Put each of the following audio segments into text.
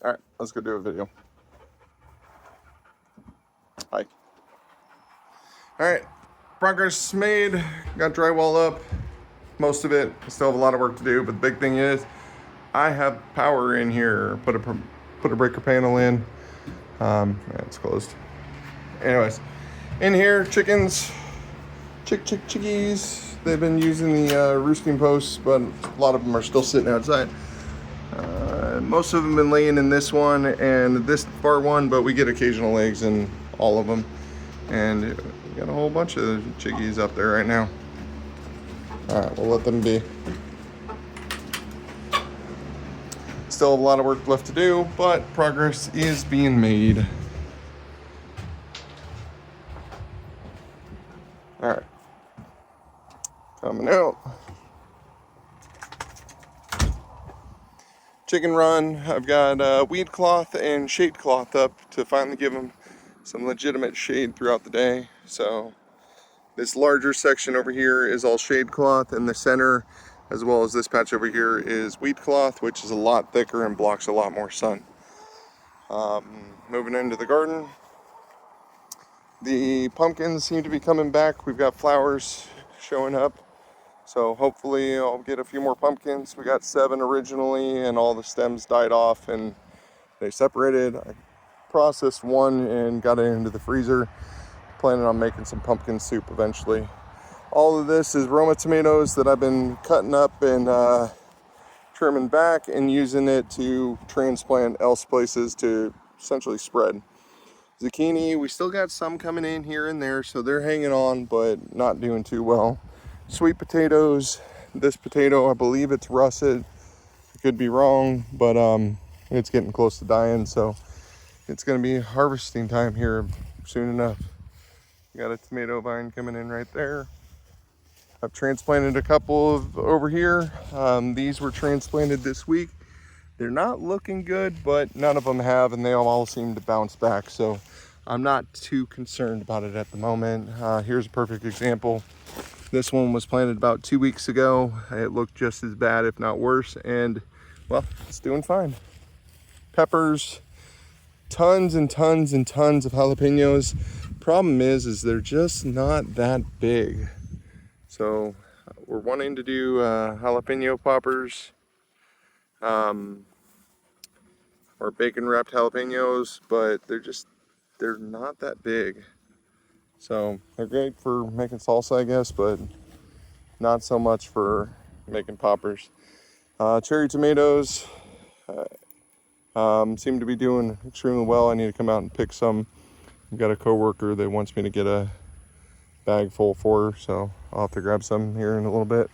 All right, let's go do a video. Hi. All right, progress made. Got drywall up, most of it. Still have a lot of work to do, but the big thing is I have power in here. Put a breaker panel in. Yeah, it's closed. Anyways, in here, chickens, chickies. They've been using the roosting posts, but a lot of them are still sitting outside. Most of them been laying in this one and this far one, but we get occasional eggs in all of them. And we got a whole bunch of chickies up there right now. All right, we'll let them be. Still a lot of work left to do, but progress is being made. All right, coming out. Chicken run. I've got weed cloth and shade cloth up to finally give them some legitimate shade throughout the day. So this larger section over here is all shade cloth, and the center, as well as this patch over here, is weed cloth, which is a lot thicker and blocks a lot more sun. Moving into the garden. The pumpkins seem to be coming back. We've got flowers showing up. So hopefully I'll get a few more pumpkins. We got 7 originally, and all the stems died off and they separated. I processed one and got it into the freezer. Planning on making some pumpkin soup eventually. All of this is Roma tomatoes that I've been cutting up and trimming back and using it to transplant else places to essentially spread. Zucchini, we still got some coming in here and there, so they're hanging on, but not doing too well. Sweet potatoes, this potato, I believe it's russet. I could be wrong, but it's getting close to dying, so it's gonna be harvesting time here soon enough. Got a tomato vine coming in right there. I've transplanted a couple of over here. These were transplanted this week. They're not looking good, but none of them have, and they all seem to bounce back, so I'm not too concerned about it at the moment. Here's a perfect example. This one was planted about 2 weeks ago. It looked just as bad, if not worse, and well, it's doing fine. Peppers, tons and tons and tons of jalapenos. Problem is they're just not that big. So we're wanting to do jalapeno poppers, or bacon wrapped jalapenos, but they're not that big. So they're great for making salsa, I guess, but not so much for making poppers. Cherry tomatoes seem to be doing extremely well. I need to come out and pick some. I've got a coworker that wants me to get a bag full for her, so I'll have to grab some here in a little bit.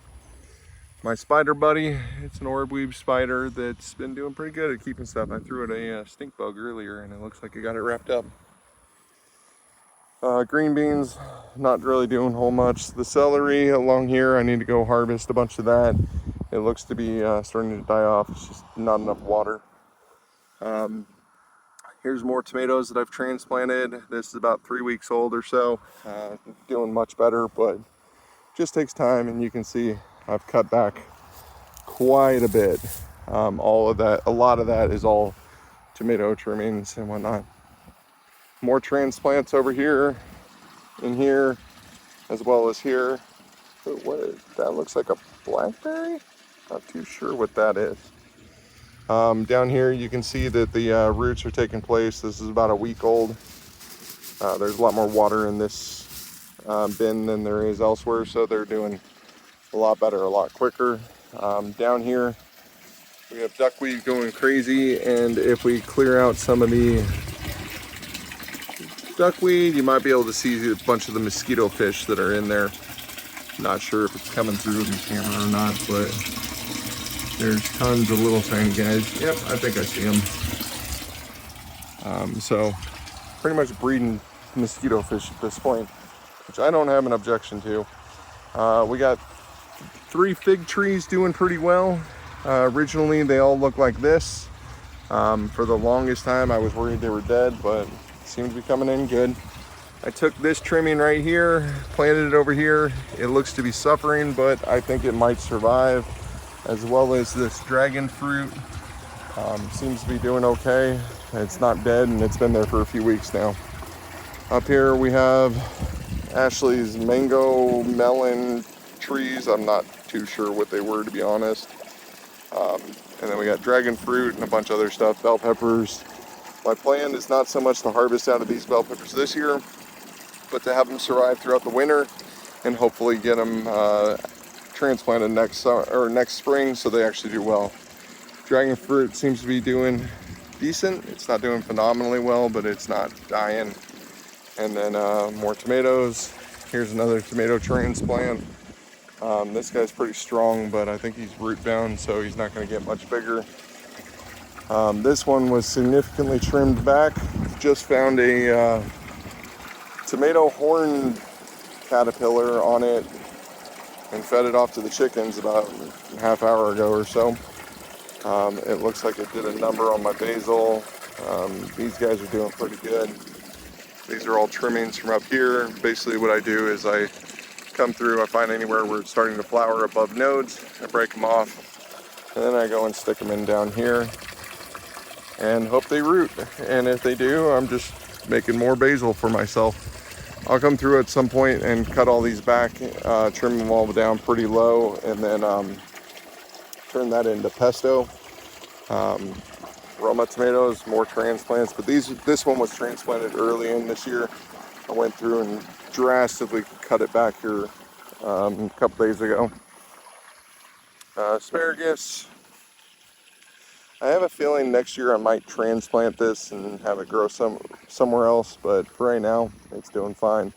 My spider buddy, it's an orb weave spider that's been doing pretty good at keeping stuff. I threw it a stink bug earlier and it looks like it got it wrapped up. Green beans, not really doing whole much. The celery along here, I need to go harvest a bunch of that. It looks to be starting to die off. It's just not enough water. Here's more tomatoes that I've transplanted. This is about 3 weeks old or so. Doing much better, but just takes time, and you can see I've cut back quite a bit. A lot of that is all tomato trimmings and whatnot. More transplants over here, in here, as well as here. That looks like a blackberry? Not too sure what that is. Down here you can see that the roots are taking place. This is about a week old. There's a lot more water in this bin than there is elsewhere, so they're doing a lot better, a lot quicker. Down here we have duckweed going crazy, and if we clear out some of the duckweed, you might be able to see a bunch of the mosquito fish that are in there. Not sure if it's coming through the camera or not, but there's tons of little tiny guys. Yep, I think I see them. So pretty much breeding mosquito fish at this point, which I don't have an objection to. We got 3 fig trees doing pretty well. Originally they all looked like this. For the longest time I was worried they were dead, but seem to be coming in good. I took this trimming right here, planted it over here. It looks to be suffering, but I think it might survive, as well as this dragon fruit. Seems to be doing okay. It's not dead, and it's been there for a few weeks now. Up here we have Ashley's mango melon trees. I'm not too sure what they were, to be honest. And then we got dragon fruit and a bunch of other stuff, bell peppers. My plan is not so much to harvest out of these bell peppers this year, but to have them survive throughout the winter and hopefully get them transplanted next spring so they actually do well. Dragon fruit seems to be doing decent. It's not doing phenomenally well, but it's not dying. And then more tomatoes. Here's another tomato transplant. This guy's pretty strong, but I think he's root bound, so he's not going to get much bigger. This one was significantly trimmed back. Just found a tomato horn caterpillar on it and fed it off to the chickens about a half hour ago or so. It looks like it did a number on my basil. These guys are doing pretty good. These are all trimmings from up here. Basically what I do is I come through, I find anywhere where it's starting to flower above nodes, I break them off, and then I go and stick them in down here and hope they root. And if they do, I'm just making more basil for myself. I'll come through at some point and cut all these back, trim them all down pretty low, and then turn that into pesto. Roma tomatoes, more transplants, but this one was transplanted early in this year. I went through and drastically cut it back here a couple days ago. Asparagus. I have a feeling next year I might transplant this and have it grow somewhere else, but for right now, it's doing fine.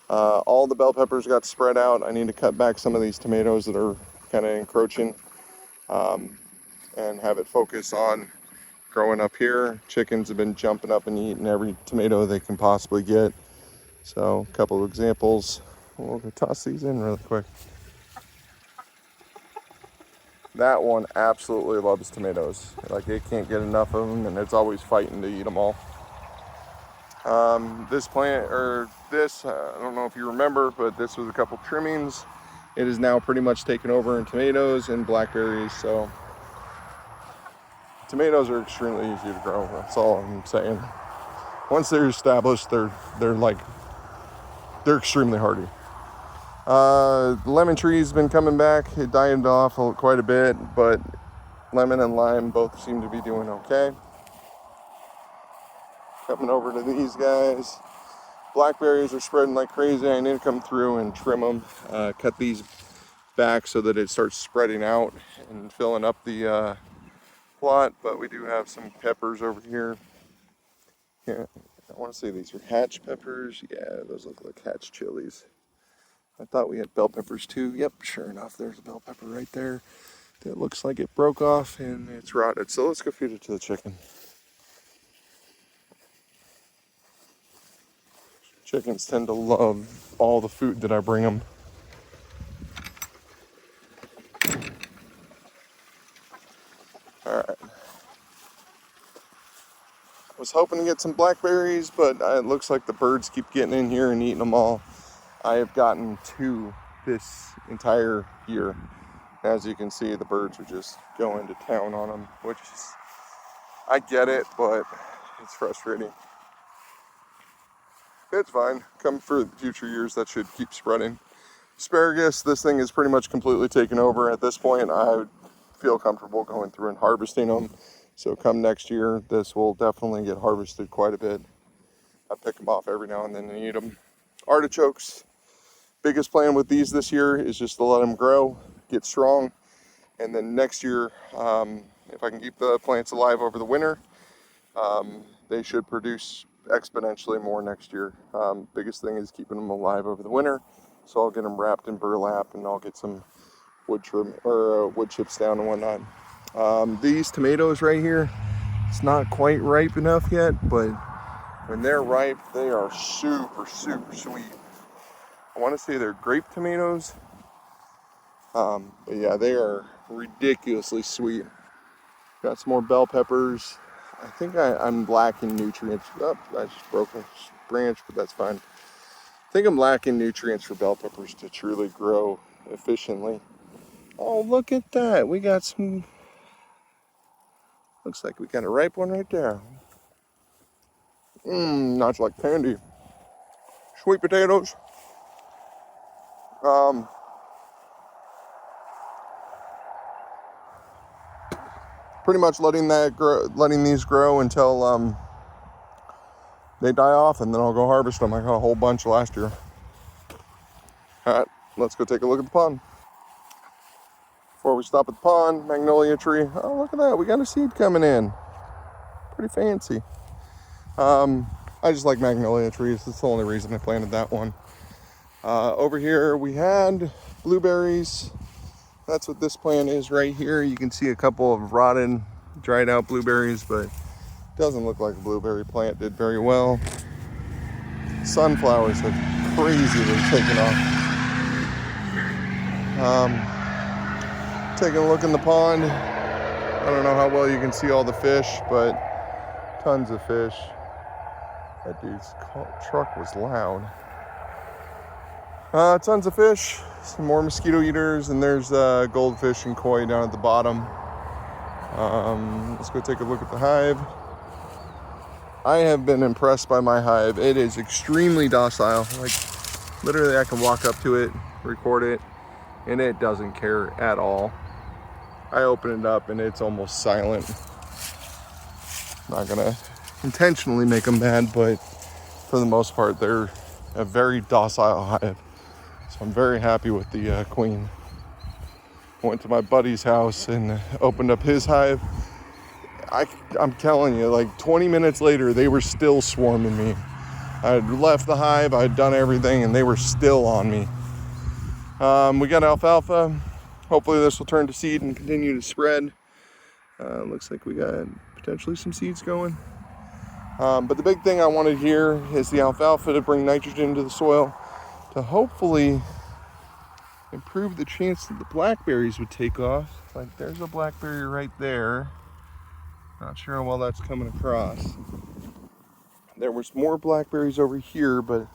All the bell peppers got spread out. I need to cut back some of these tomatoes that are kind of encroaching and have it focus on growing up here. Chickens have been jumping up and eating every tomato they can possibly get. So a couple of examples. We'll go toss these in really quick. That one absolutely loves tomatoes. Like, it can't get enough of them, and it's always fighting to eat them all. This plant, I don't know if you remember, but this was a couple trimmings. It is now pretty much taken over in tomatoes and blackberries. So tomatoes are extremely easy to grow. That's all I'm saying. Once they're established, they're extremely hardy. The lemon tree's been coming back. It died off quite a bit, but lemon and lime both seem to be doing okay. Coming over to these guys. Blackberries are spreading like crazy. I need to come through and trim them, cut these back so that it starts spreading out and filling up the plot. But we do have some peppers over here. Yeah, I want to say these are hatch peppers. Yeah, those look like hatch chilies. I thought we had bell peppers too. Yep, sure enough, there's a bell pepper right there. That looks like it broke off and it's rotted. So let's go feed it to the chicken. Chickens tend to love all the food that I bring them. All right. Was hoping to get some blackberries, but it looks like the birds keep getting in here and eating them all. I have gotten 2 this entire year. As you can see, the birds are just going to town on them, which is, I get it, but it's frustrating. It's fine. Come for future years, that should keep spreading. Asparagus, this thing is pretty much completely taken over. At this point, I would feel comfortable going through and harvesting them. So come next year, this will definitely get harvested quite a bit. I pick them off every now and then and eat them. Artichokes. Biggest plan with these this year is just to let them grow, get strong, and then next year, if I can keep the plants alive over the winter, they should produce exponentially more next year. Biggest thing is keeping them alive over the winter, so I'll get them wrapped in burlap and I'll get some wood chips down and whatnot. These tomatoes right here, it's not quite ripe enough yet, but when they're ripe, they are super, super sweet. I want to say they're grape tomatoes, but yeah, they are ridiculously sweet. Got some more bell peppers. I think I'm lacking nutrients. Oh, I just broke a branch, but that's fine. I think I'm lacking nutrients for bell peppers to truly grow efficiently. Oh, look at that. We got some Looks like we got a ripe one right there. Not like candy. Sweet potatoes. Pretty much letting these grow until they die off, and then I'll go harvest them. I got a whole bunch last year. All right, let's go take a look at the pond. Before we stop at the pond, magnolia tree. Oh, look at that, we got a seed coming in. Pretty fancy. I just like magnolia trees. That's the only reason I planted that one. Over here we had blueberries. That's what this plant is right here. You can see a couple of rotted, dried out blueberries, but it doesn't look like a blueberry plant. Did very well. Sunflowers have crazily taken off. Taking a look in the pond. I don't know how well you can see all the fish, but tons of fish. That dude's truck was loud. Tons of fish, some more mosquito eaters, and there's goldfish and koi down at the bottom. Let's go take a look at the hive. I have been impressed by my hive. It is extremely docile. Like, literally I can walk up to it, record it, and it doesn't care at all. I open it up and it's almost silent. Not gonna intentionally make them mad, but for the most part, they're a very docile hive. So I'm very happy with the queen. Went to my buddy's house and opened up his hive. I'm telling you, like 20 minutes later, they were still swarming me. I had left the hive, I had done everything, and they were still on me. We got alfalfa. Hopefully this will turn to seed and continue to spread. Looks like we got potentially some seeds going. But the big thing I wanted here is the alfalfa to bring nitrogen into the soil to hopefully improve the chance that the blackberries would take off. Like, there's a blackberry right there. Not sure how well that's coming across. There was more blackberries over here, but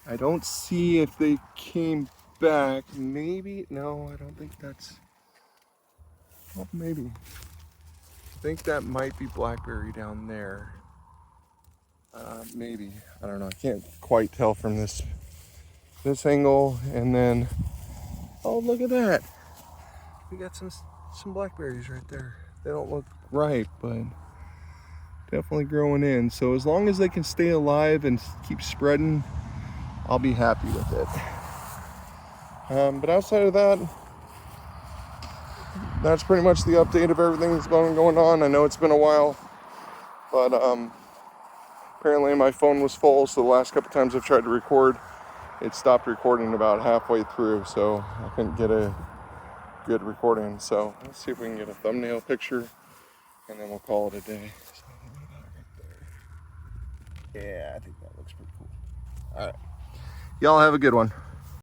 I don't see if they came back. Maybe, no, I don't think that's, well, maybe. I think that might be blackberry down there. Maybe, I don't know. I can't quite tell from this angle. And then, oh, look at that. We got some blackberries right there. They don't look ripe, but definitely growing in. So as long as they can stay alive and keep spreading, I'll be happy with it. But outside of that, that's pretty much the update of everything that's been going on. I know it's been a while, but apparently my phone was full, so the last couple times I've tried to record, it stopped recording about halfway through, so I couldn't get a good recording. So let's see if we can get a thumbnail picture, and then we'll call it a day. So, yeah, I think that looks pretty cool. All right, y'all have a good one.